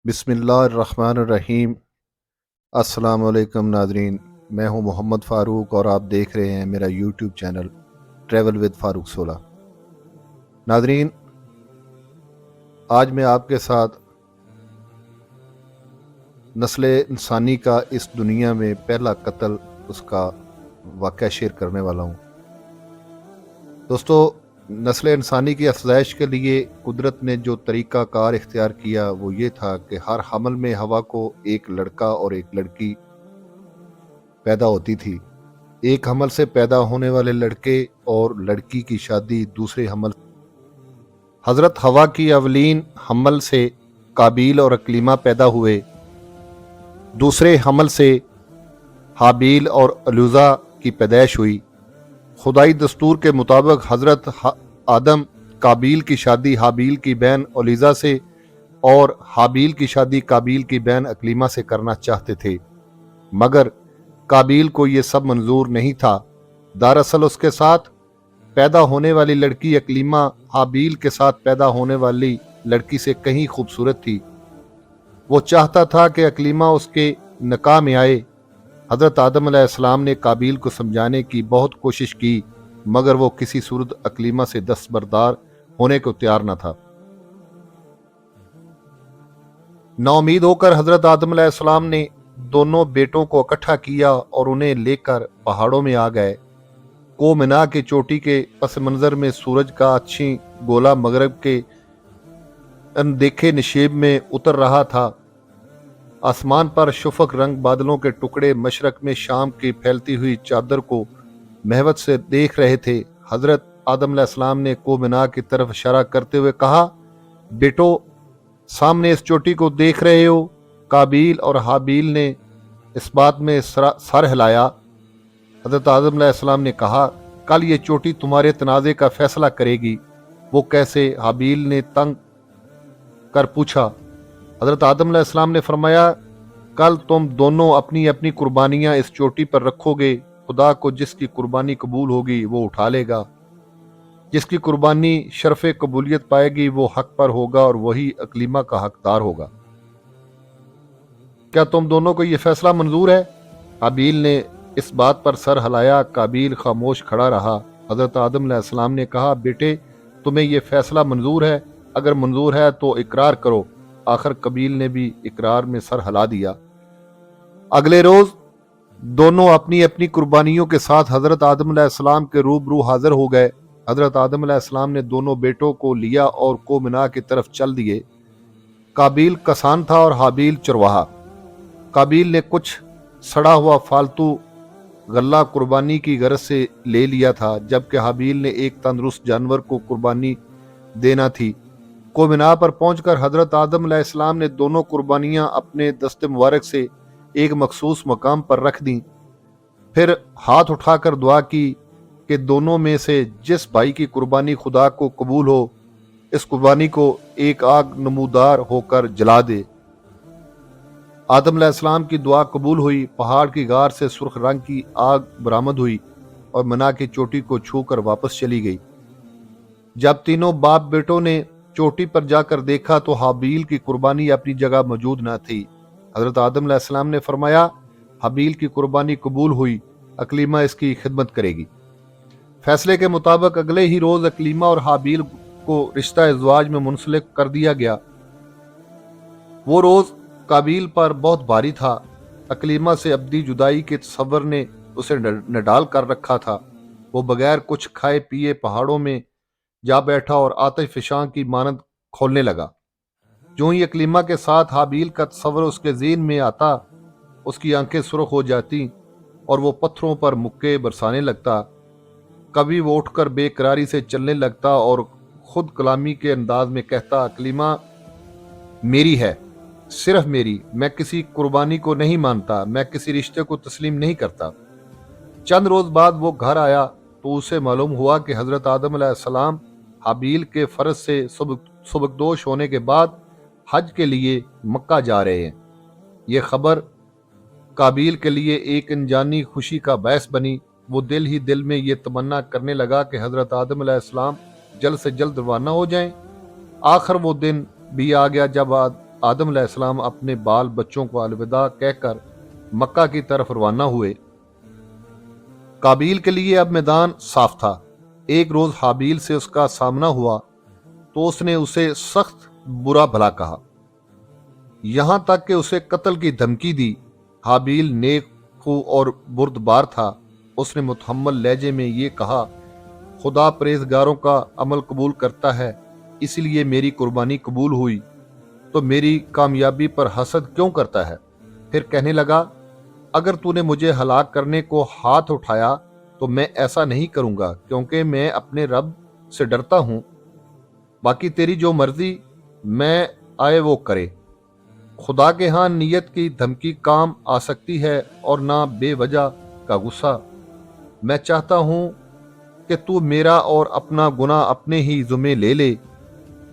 बिस्मिल्लाहिर्रहमानिर्रहीम। अस्सलाम वालेकुम नाजरीन, मैं हूं मोहम्मद फ़ारूक और आप देख रहे हैं मेरा YouTube channel travel with Farooq 16। नाजरीन, आज मैं आपके साथ नस्ल इंसानी का इस दुनिया में पहला कत्ल उसका वाक़या शेयर करने वाला हूं। दोस्तों, नस्ल इंसानी की अफज़ाइश के लिए कुदरत ने जो तरीक़ा कार इख्तियार किया वो ये था कि हर हमल में हवा को एक लड़का और एक लड़की पैदा होती थी। एक हमल से पैदा होने वाले लड़के और लड़की की शादी दूसरे हमल। हजरत हवा की अवलीन हमल से काबील और अकलीमा पैदा हुए। दूसरे हमल से हाबील और अलूज़ा की पैदाइश हुई। खुदाई दस्तूर के मुताबिक हजरत आदम काबील की शादी हाबील की बहन ओलिज़ा से और हाबील की शादी काबील की बहन अकलीमा से करना चाहते थे, मगर काबील को यह सब मंजूर नहीं था। दरअसल उसके साथ पैदा होने वाली लड़की अकलीमा हाबील के साथ पैदा होने वाली लड़की से कहीं खूबसूरत थी। वो चाहता था कि अकलीमा उसके निकाह में आए। हजरत आदम अलैहिस्सलाम ने काबील को समझाने की बहुत कोशिश की, मगर वो किसी सूरत अकलीमा से दस्तबरदार होने को तैयार न था। नाउमीद होकर हजरत आदम अलैहिस्सलाम ने दोनों बेटों को इकट्ठा किया और उन्हें लेकर पहाड़ों में आ गए। को मिना की चोटी के पस मंजर में सूरज का अच्छी गोला मगरब के अनदेखे निशेब में उतर रहा था। आसमान पर शुफक रंग बादलों के टुकड़े मशरक में शाम की फैलती हुई चादर को महवत से देख रहे थे। हजरत आदम अलैहिस्सलाम ने को मिना की तरफ इशारा करते हुए कहा, बेटो, सामने इस चोटी को देख रहे हो? काबील और हाबील ने इस बात में सर हिलाया। हजरत आदम अलैहिस्सलाम ने कहा, कल ये चोटी तुम्हारे तनाज़े का फैसला करेगी। वो कैसे? हाबील ने तंग कर पूछा। हजरत आदम अलैहिस्सलाम ने फरमाया, कल तुम दोनों अपनी अपनी कुर्बानियां इस चोटी पर रखोगे। खुदा को जिसकी कुर्बानी कबूल होगी वो उठा लेगा। जिसकी कुर्बानी शरफ कबूलियत पाएगी वो हक पर होगा और वही अकलीमा का हकदार होगा। क्या तुम दोनों को यह फैसला मंजूर है? हाबील ने इस बात पर सर हिलाया। काबील खामोश खड़ा रहा। हजरत आदम अलैहिस्सलाम ने कहा, बेटे, तुम्हें यह फैसला मंजूर है? अगर मंजूर है तो इकरार करो। आखिर कबील ने भी इकरार में सर हिला दिया। अगले रोज दोनों अपनी अपनी कुर्बानियों के साथ हजरत आदम अलैहिस्सलाम के रूबरू हाजिर हो गए। हजरत आदम अलैहिस्सलाम ने दोनों बेटों को लिया और को मिना की तरफ चल दिए। काबील कसान था और हाबील चरवाहा। काबील ने कुछ सड़ा हुआ फालतू गल्ला कुर्बानी की गरज से ले लिया था, जबकि हाबील ने एक तंदुरुस्त जानवर को कुर्बानी देना थी। को मिना पर पहुंचकर हजरत आदम अलैहिस्सलाम ने दोनों कुर्बानियां अपने दस्ते मुबारक से एक मखसूस मकाम पर रख दी। फिर हाथ उठाकर दुआ की कि दोनों में से जिस भाई की कुर्बानी खुदा को कबूल हो, इस कुर्बानी को एक आग नमूदार होकर जला दे। आदम अलैहिस्सलाम की दुआ कबूल हुई। पहाड़ की गार से सुर्ख रंग की आग बरामद हुई और मना की चोटी को छूकर वापस चली गई। जब तीनों बाप बेटों ने चोटी पर जाकर देखा तो हाबील की कुर्बानी अपनी जगह मौजूद न थी। हजरत आदम अलैहिस्सलाम ने फरमाया, हाबील की कुर्बानी कबूल हुई, अकलीमा इसकी खिदमत करेगी। फैसले के मुताबिक अगले ही रोज अकलीमा और हाबील को रिश्ता इज़्वाज में मुंसलिक कर दिया गया। वो रोज काबील पर बहुत भारी था। अकलीमा से अब्दी जुदाई के तसव्वुर ने उसे निडाल कर रखा था। वो बगैर कुछ खाए पिए पहाड़ों में जा बैठा और आतिश फिशां की मानद खोलने लगा। जो ही अकलीमा के साथ हाबील का तसव्वुर उसके ज़हन में आता, उसकी आंखें सुर्ख हो जाती और वो पत्थरों पर मुक्के बरसाने लगता। कभी वो उठकर बेकरारी से चलने लगता और खुद कलामी के अंदाज में कहता, अकलीमा मेरी है, सिर्फ मेरी। मैं किसी कुर्बानी को नहीं मानता, मैं किसी रिश्ते को तस्लीम नहीं करता। चंद रोज बाद वो घर आया तो उसे मालूम हुआ कि हजरत आदम अलैहिस्सलाम हाबील के फर्ज से सुबकदोश होने के बाद हज के लिए मक्का जा रहे हैं। ये खबर काबील के लिए एक अनजानी खुशी का बायस बनी। वो दिल ही दिल में ये तमन्ना करने लगा कि हजरत आदम अलैहिस्सलाम जल्द से जल्द रवाना हो जाएं। आखिर वो दिन भी आ गया जब آدم علیہ السلام اپنے بال بچوں کو الوداع کہہ کر مکہ کی طرف روانہ ہوئے۔ قابیل کے لیے اب میدان صاف تھا۔ ایک روز حابیل سے اس کا سامنا ہوا تو اس نے اسے سخت برا بھلا کہا، یہاں تک کہ اسے قتل کی دھمکی دی۔ حابیل نیک خو اور بردبار تھا۔ اس نے متحمل لہجے میں یہ کہا، خدا پرہیزگاروں کا عمل قبول کرتا ہے، اس لیے میری قربانی قبول ہوئی، تو میری کامیابی پر حسد کیوں کرتا ہے؟ پھر کہنے لگا، اگر تو نے مجھے ہلاک کرنے کو ہاتھ اٹھایا تو میں ایسا نہیں کروں گا، کیونکہ میں اپنے رب سے ڈرتا ہوں۔ باقی تیری جو مرضی میں آئے وہ کرے۔ خدا کے ہاں نیت کی دھمکی کام آ سکتی ہے اور نہ بے وجہ کا غصہ۔ میں چاہتا ہوں کہ تو میرا اور اپنا گناہ اپنے ہی ذمے لے لے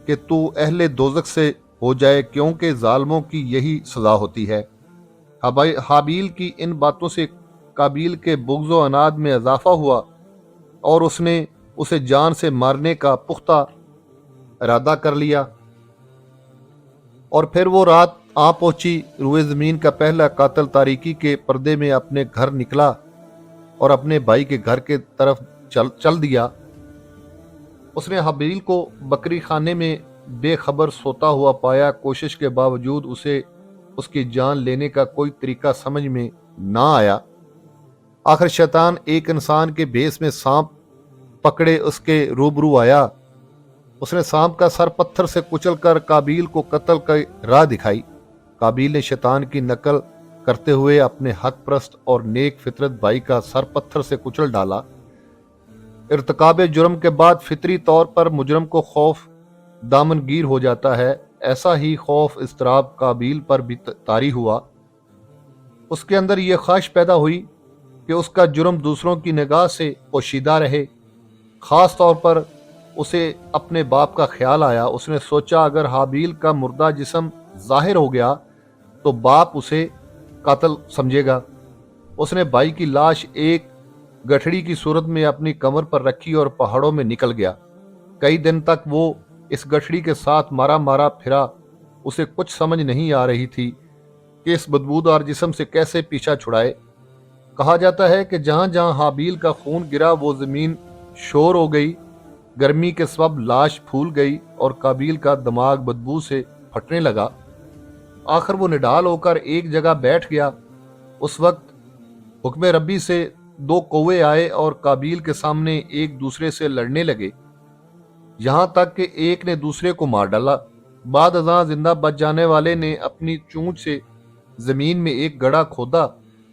کہ تو اہل دوزخ سے ہو جائے، کیونکہ ظالموں کی یہی سزا ہوتی ہے۔ حابیل کی ان باتوں سے قابیل کے بغض و عناد میں اضافہ ہوا اور اس نے اسے جان سے مارنے کا پختہ ارادہ کر لیا۔ اور پھر وہ رات آ پہنچی۔ روئے زمین کا پہلا قاتل تاریکی کے پردے میں اپنے گھر نکلا اور اپنے بھائی کے گھر کے طرف چل دیا۔ اس نے حابیل کو بکری خانے میں بے خبر سوتا ہوا پایا۔ کوشش کے باوجود اسے اس کی جان لینے کا کوئی طریقہ سمجھ میں نہ آیا۔ آخر شیطان ایک انسان کے بھیس میں سانپ پکڑے اس کے روبرو آیا۔ اس نے سانپ کا سر پتھر سے کچل کر قابیل کو قتل کی راہ دکھائی۔ قابیل نے شیطان کی نقل کرتے ہوئے اپنے حق پرست اور نیک فطرت بھائی کا سر پتھر سے کچل ڈالا۔ ارتکاب جرم کے بعد فطری طور پر مجرم کو خوف دامنگیر ہو جاتا ہے، ایسا ہی خوف اضطراب قابیل پر بھی طاری ہوا۔ اس کے اندر یہ خواہش پیدا ہوئی کہ اس کا جرم دوسروں کی نگاہ سے پوشیدہ رہے۔ خاص طور پر اسے اپنے باپ کا خیال آیا۔ اس نے سوچا، اگر حابیل کا مردہ جسم ظاہر ہو گیا تو باپ اسے قاتل سمجھے گا۔ اس نے بھائی کی لاش ایک گٹھڑی کی صورت میں اپنی کمر پر رکھی اور پہاڑوں میں نکل گیا۔ کئی دن تک وہ اس گٹھڑی کے ساتھ مارا مارا پھرا۔ اسے کچھ سمجھ نہیں آ رہی تھی کہ اس بدبودار جسم سے کیسے پیچھا چھڑائے۔ کہا جاتا ہے کہ جہاں جہاں حابیل کا خون گرا وہ زمین شور ہو گئی، گرمی کے سبب لاش پھول گئی اور قابیل کا دماغ بدبو سے پھٹنے لگا۔ آخر وہ نڈال ہو کر ایک جگہ بیٹھ گیا۔ اس وقت حکم ربی سے دو کوے آئے اور قابیل کے سامنے ایک دوسرے سے لڑنے لگے، یہاں تک کہ ایک نے دوسرے کو مار ڈالا۔ بعد ازاں زندہ بچ جانے والے نے اپنی چونچ سے زمین میں ایک گڑھا کھودا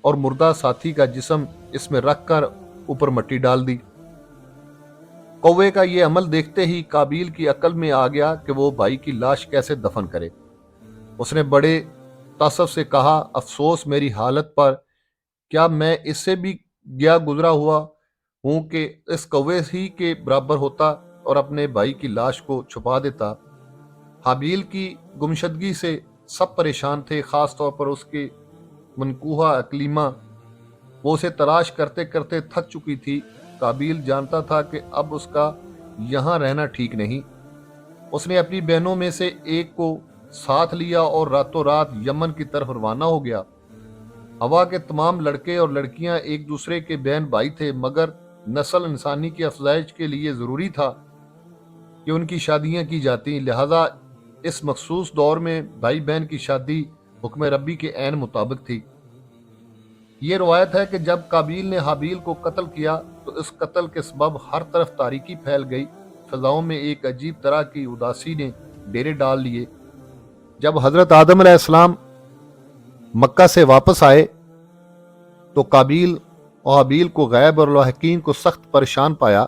اور مردہ ساتھی کا جسم اس میں رکھ کر اوپر مٹی ڈال دی۔ کوے کا یہ عمل دیکھتے ہی قابیل کی عقل میں آ گیا کہ وہ بھائی کی لاش کیسے دفن کرے۔ اس نے بڑے تاسف سے کہا، افسوس میری حالت پر، کیا میں اس سے بھی گیا گزرا ہوا ہوں کہ اس کوے ہی کے برابر ہوتا اور اپنے بھائی کی لاش کو چھپا دیتا۔ حابیل کی گمشدگی سے سب پریشان تھے، خاص طور پر اس کی منکوحہ اکلیمہ۔ وہ اسے تلاش کرتے کرتے تھک چکی تھی۔ قابیل جانتا تھا کہ اب اس کا یہاں رہنا ٹھیک نہیں۔ اس نے اپنی بہنوں میں سے ایک کو ساتھ لیا اور راتوں رات یمن کی طرف روانہ ہو گیا۔ ہوا کے تمام لڑکے اور لڑکیاں ایک دوسرے کے بہن بھائی تھے، مگر نسل انسانی کی افزائش کے لیے ضروری تھا کہ ان کی شادیاں کی جاتی، لہذا اس مخصوص دور میں بھائی بہن کی شادی حکم ربی کے عین مطابق تھی۔ یہ روایت ہے کہ جب قابیل نے حابیل کو قتل کیا تو اس قتل کے سبب ہر طرف تاریکی پھیل گئی، فضاؤں میں ایک عجیب طرح کی اداسی نے ڈیرے ڈال لیے۔ جب حضرت آدم علیہ السلام مکہ سے واپس آئے تو قابیل اور حابیل کو غیب اور لاحقین کو سخت پریشان پایا۔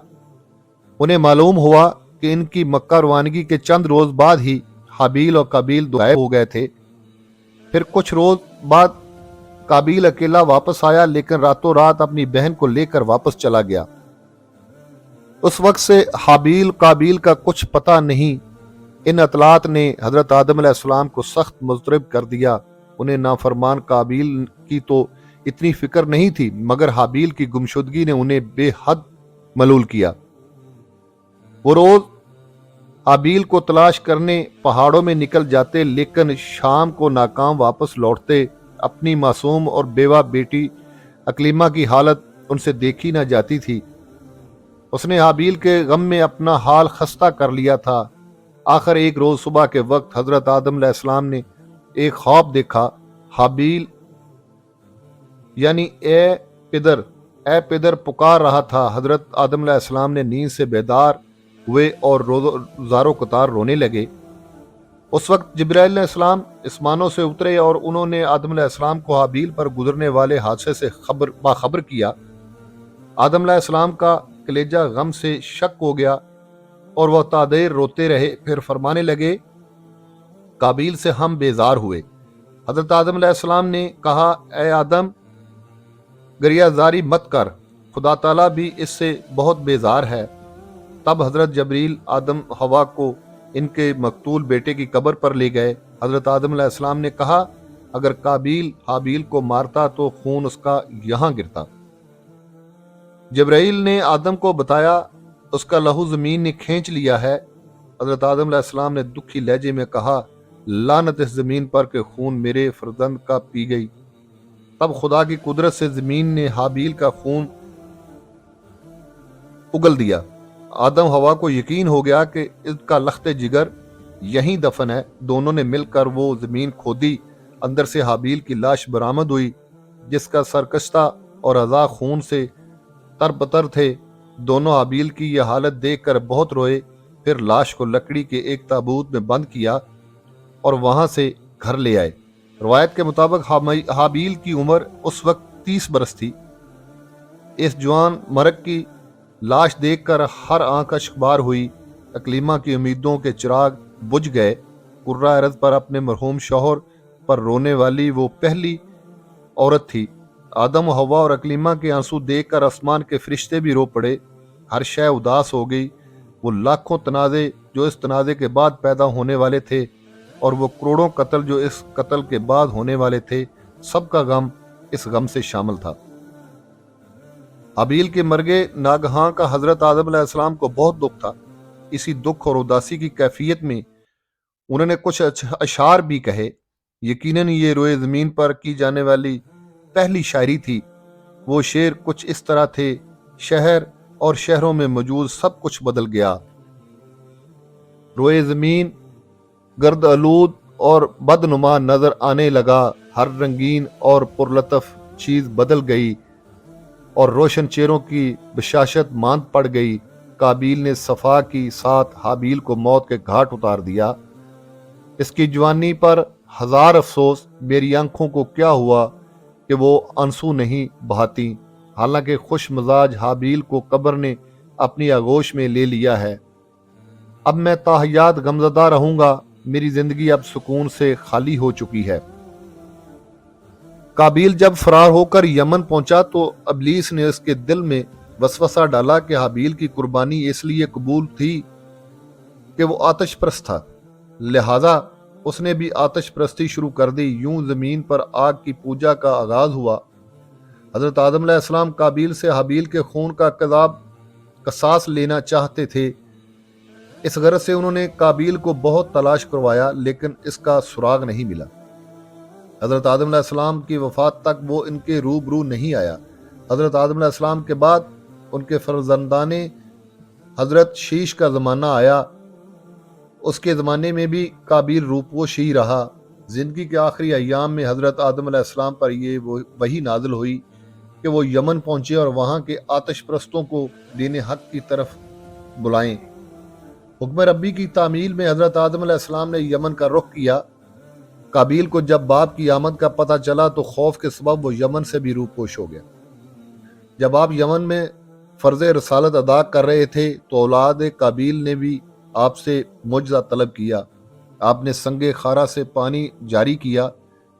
انہیں معلوم ہوا کہ ان کی مکہ روانگی کے چند روز بعد ہی حابیل اور قابیل غائب ہو گئے تھے۔ پھر کچھ روز بعد قابیل اکیلا واپس آیا، لیکن راتوں رات اپنی بہن کو لے کر واپس چلا گیا۔ اس وقت سے حابیل قابیل کا کچھ پتہ نہیں۔ ان اطلاعات نے حضرت آدم علیہ السلام کو سخت مضطرب کر دیا۔ انہیں نافرمان قابیل کی تو اتنی فکر نہیں تھی، مگر حابیل کی گمشدگی نے انہیں بے حد ملول کیا۔ وہ روز हाबील को तलाश करने पहाड़ों में निकल जाते, लेकिन शाम को नाकाम वापस लौटते। अपनी मासूम और बेवा बेटी अकलीमा की हालत उनसे देखी ना जाती थी। उसने हाबील के गम में अपना हाल खस्ता कर लिया था। आखिर एक रोज सुबह के वक्त हजरत आदम अलैहिस्सलाम ने एक ख्वाब देखा। हाबील यानी ए पिदर पुकार रहा था। हजरत आदम अलैहिस्सलाम ने नींद से बेदार हुए और ज़ारो कतार रोने लगे। उस वक्त जिब्राइल अलैहिस्सलाम आसमानों से उतरे और उन्होंने आदम अलैहिस्सलाम को हाबील पर गुजरने वाले हादसे से बाखबर किया। आदम अलैहिस्सलाम का कलेजा गम से शक हो गया और वह तादेर रोते रहे। फिर फरमाने लगे, काबील से हम बेजार हुए। हजरत आदम अलैहिस्सलाम ने कहा, ए आदम, गरियाजारी मत कर, खुदा ताला भी इससे बहुत बेजार है। तब हजरत जबरील आदम हवा को इनके मकतूल बेटे की कब्र पर ले गए। हजरत आदम अलैहिस्सलाम ने कहा, अगर काबील हाबील को मारता तो खून उसका यहाँ गिरता। जबरील ने आदम को बताया, उसका लहू जमीन ने खींच लिया है। हजरत आदम अलैहिस्सलाम ने दुखी लहजे में कहा, लानत इस जमीन पर के खून मेरे फर्जंद का पी गई। तब खुदा की कुदरत से जमीन ने हाबील का खून उगल दिया। आदम हवा को यकीन हो गया कि इसका लख्ते जिगर यहीं दफन है। दोनों ने मिलकर वो जमीन खोदी। अंदर से हाबील की लाश बरामद हुई, जिसका सरकश्ता और अज़ा खून से तरबतर थे। दोनों हाबील की यह हालत देखकर बहुत रोए। फिर लाश को लकड़ी के एक ताबूत में बंद किया और वहां से घर ले आए। रवायत के मुताबिक हाबील की उम्र उस वक्त 30 बरस थी। इस जवान मर्द की लाश देखकर हर आंख अश्कबार हुई। अकलीमा की उम्मीदों के चिराग बुझ गए। कुर्रा अर्ज़ पर अपने मरहूम शौहर पर रोने वाली वो पहली औरत थी। आदम हवा और अकलीमा के आंसू देखकर आसमान के फरिश्ते भी रो पड़े। हर शय उदास हो गई। वो लाखों तनाज़े जो इस तनाज़े के बाद पैदा होने वाले थे और वो करोड़ों कत्ल जो इस कत्ल के बाद होने वाले थे, सबका गम इस गम से शामिल था। हाबील के मरगे नागहां का हजरत आदम अलैहिस्सलाम को बहुत दुख था। इसी दुख और उदासी की कैफियत में उन्होंने कुछ अशार भी कहे। यकीनन ये रोए जमीन पर की जाने वाली पहली शायरी थी। वो शेर कुछ इस तरह थे, शहर और शहरों में मौजूद सब कुछ बदल गया। रोए जमीन गर्द आलूद और बदनुमा नजर आने लगा। हर रंगीन और पुरलतफ चीज बदल गई और रोशन चेहरों की बशाशत मांद पड़ गई। काबील ने सफा की साथ हाबील को मौत के घाट उतार दिया। इसकी जवानी पर हजार अफसोस, मेरी आंखों को क्या हुआ कि वो आंसू नहीं बहाती। हालांकि खुश मिजाज हाबील को कब्र ने अपनी आगोश में ले लिया है। अब मैं ताहयात गमज़दा रहूंगा। मेरी जिंदगी अब सुकून से खाली हो चुकी है। काबील जब फरार होकर यमन पहुंचा तो अबलीस ने उसके दिल में वसवसा डाला कि हाबील की कुर्बानी इसलिए कबूल थी कि वो आतिश परस्त था, लिहाजा उसने भी आतिश परस्ती शुरू कर दी। यूं जमीन पर आग की पूजा का आगाज हुआ। हजरत आदम अलैहिस्सलाम काबील से हाबील के खून का कसास लेना चाहते थे। इस गरज से उन्होंने काबील को बहुत तलाश करवाया, लेकिन इसका सुराग नहीं मिला। हजरत आदम अलैहिस्सलाम की वफात तक वो इनके रूबरू नहीं आया। हजरत आदम अलैहिस्सलाम के बाद उनके फर्जंदाने हजरत शीश का ज़माना आया। उसके ज़माने में भी काबील रूपोश ही रहा। ज़िंदगी के आखिरी अय्याम में हजरत आदम अलैहिस्सलाम पर ये वही नाजिल हुई कि वो यमन पहुंचे और वहाँ के आतिश परस्तों को दीन हक की तरफ बुलाएं। हुक्म रब्बी की तामील में हजरत आदम अलैहिस्सलाम ने यमन का रुख किया। काबील को जब बाप की आमद का पता चला तो खौफ के सबब वो यमन से भी रूपोश हो गया। जब आप यमन में फर्ज रसालत अदा कर रहे थे तो औलाद काबील ने भी आपसे मुजज़ा तलब किया। आपने संगे खारा से पानी जारी किया।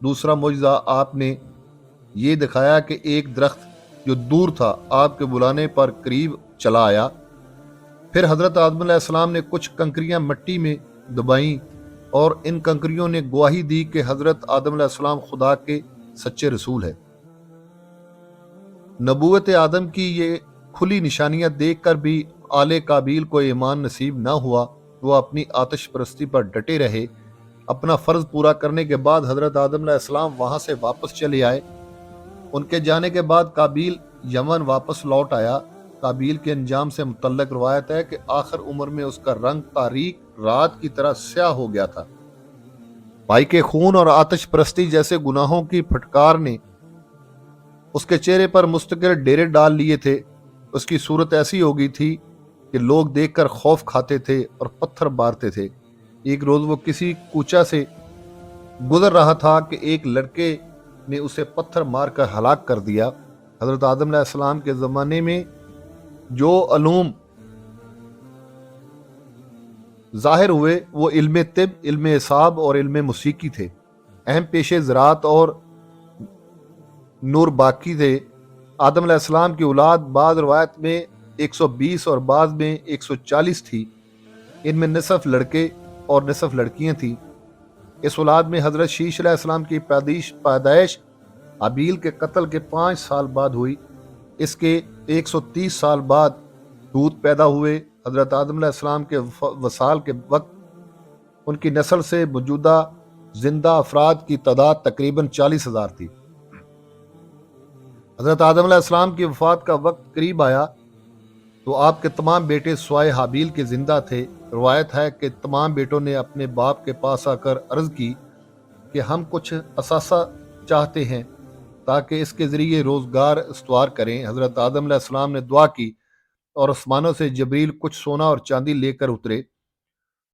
दूसरा मुजज़ा आपने ये दिखाया कि एक दरख्त जो दूर था आपके बुलाने पर करीब चला आया। फिर हजरत आदम अलैहिस्सलाम ने कुछ कंकरियां मिट्टी में दबाई और इन कंकरियों ने गवाही दी कि हजरत आदम अलैहिस्सलाम खुदा के सच्चे रसूल है। नबूवत आदम की ये खुली निशानियां देखकर भी आले काबील को ईमान नसीब न हुआ। وہ اپنی آتش پرستی پر ڈٹے رہے۔ اپنا فرض پورا کرنے کے بعد حضرت آدم علیہ السلام وہاں سے واپس چلے آئے۔ ان کے جانے کے بعد قابیل یمن واپس لوٹ آیا۔ قابیل کے انجام سے متعلق روایت ہے کہ آخر عمر میں اس کا رنگ تاریک رات کی طرح سیاہ ہو گیا تھا۔ بھائی کے خون اور آتش پرستی جیسے گناہوں کی پھٹکار نے اس کے چہرے پر مستقل ڈیرے ڈال لیے تھے۔ اس کی صورت ایسی ہو گئی تھی کہ لوگ دیکھ کر خوف کھاتے تھے اور پتھر مارتے تھے۔ ایک روز وہ کسی کوچہ سے گزر رہا تھا کہ ایک لڑکے نے اسے پتھر مار کر ہلاک کر دیا۔ حضرت آدم علیہ السلام کے زمانے میں جو علوم ظاہر ہوئے وہ علم طب، علم اعصاب اور علم موسیقی تھے۔ اہم پیشے زراعت اور نور باقی تھے۔ آدم علیہ السلام کی اولاد بعض روایت میں 120 اور بعض میں 140 تھی۔ ان میں نصف لڑکے اور نصف لڑکیاں تھیں۔ اس اولاد میں حضرت شیش علیہ السلام کی پیدائش حابیل کے قتل کے 5 سال بعد ہوئی۔ اس کے 130 سال بعد دودھ پیدا ہوئے۔ حضرت آدم علیہ السلام کے وصال کے وقت ان کی نسل سے موجودہ زندہ افراد کی تعداد تقریباً 40,000 تھی۔ حضرت آدم علیہ السلام کی وفات کا وقت قریب آیا تو آپ کے تمام بیٹے سوائے حابیل کے زندہ تھے۔ روایت ہے کہ تمام بیٹوں نے اپنے باپ کے پاس آ کر عرض کی کہ ہم کچھ اثاثہ چاہتے ہیں تاکہ اس کے ذریعے روزگار استوار کریں۔ حضرت آدم علیہ السلام نے دعا کی اور آسمانوں سے جبریل کچھ سونا اور چاندی لے کر اترے۔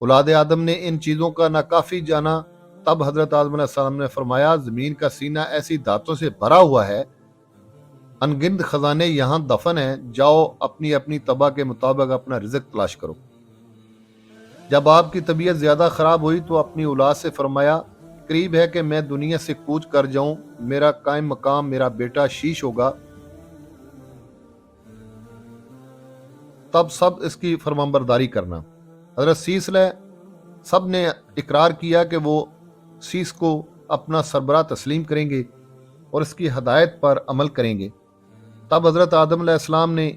اولاد آدم نے ان چیزوں کا ناکافی جانا۔ تب حضرت آدم علیہ السلام نے فرمایا، زمین کا سینہ ایسی دھاتوں سے بھرا ہوا ہے، ان گنت خزانے یہاں دفن ہیں، جاؤ اپنی اپنی طبع کے مطابق اپنا رزق تلاش کرو۔ جب آپ کی طبیعت زیادہ خراب ہوئی تو اپنی اولاد سے فرمایا، قریب ہے کہ میں دنیا سے کوچ کر جاؤں، میرا قائم مقام میرا بیٹا شیش ہوگا۔ تب سب اس کی فرمانبرداری کرنا۔ حضرت سیس علیہ سب نے اقرار کیا کہ وہ سیس کو اپنا سربراہ تسلیم کریں گے اور اس کی ہدایت پر عمل کریں گے۔ تب حضرت آدم علیہ السلام نے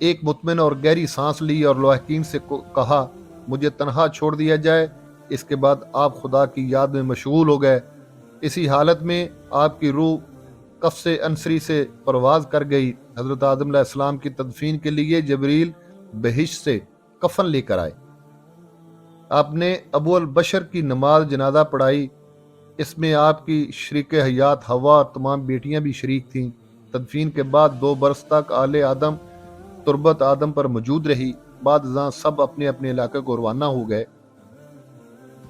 ایک مطمئن اور گہری سانس لی اور لوحقین سے کہا، مجھے تنہا چھوڑ دیا جائے۔ اس کے بعد آپ خدا کی یاد میں مشغول ہو گئے۔ اسی حالت میں آپ کی روح قفس انصری سے پرواز کر گئی۔ حضرت آدم علیہ السلام کی تدفین کے لیے جبریل بہشت سے کفن لے کر آئے۔ آپ نے ابو البشر کی نماز جنازہ پڑھائی۔ اس میں آپ کی شریک حیات ہوا اور تمام بیٹیاں بھی شریک تھیں۔ تدفین کے بعد 2 برس تک آل آدم تربت آدم پر موجود رہی۔ بعد ازاں سب اپنے اپنے علاقے کو روانہ ہو گئے۔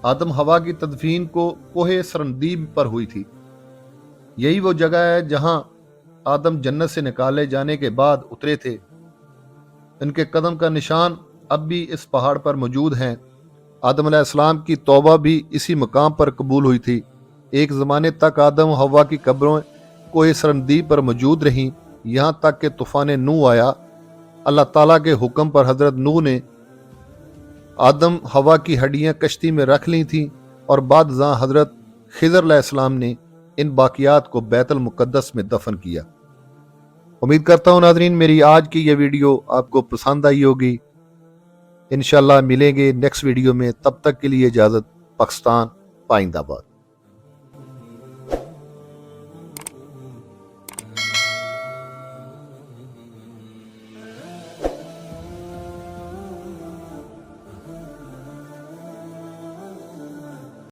آدم ہوا کی تدفین کو کوہ سرندیب پر ہوئی تھی۔ یہی وہ جگہ ہے جہاں آدم جنت سے نکالے جانے کے بعد اترے تھے۔ ان کے قدم کا نشان اب بھی اس پہاڑ پر موجود ہیں۔ آدم علیہ السلام کی توبہ بھی اسی مقام پر قبول ہوئی تھی۔ ایک زمانے تک آدم ہوا کی قبریں کوہ سرندیب پر موجود رہیں، یہاں تک کہ طوفان نوح آیا۔ اللہ تعالیٰ کے حکم پر حضرت نوح نے آدم ہوا کی ہڈیاں کشتی میں رکھ لی تھیں اور بعد ازاں حضرت خضر علیہ السلام نے ان باقیات کو بیت المقدس میں دفن کیا۔ امید کرتا ہوں ناظرین میری آج کی یہ ویڈیو آپ کو پسند آئی ہوگی۔ انشاءاللہ ملیں گے نیکسٹ ویڈیو میں، تب تک کے لیے اجازت۔ پاکستان پائندہ باد۔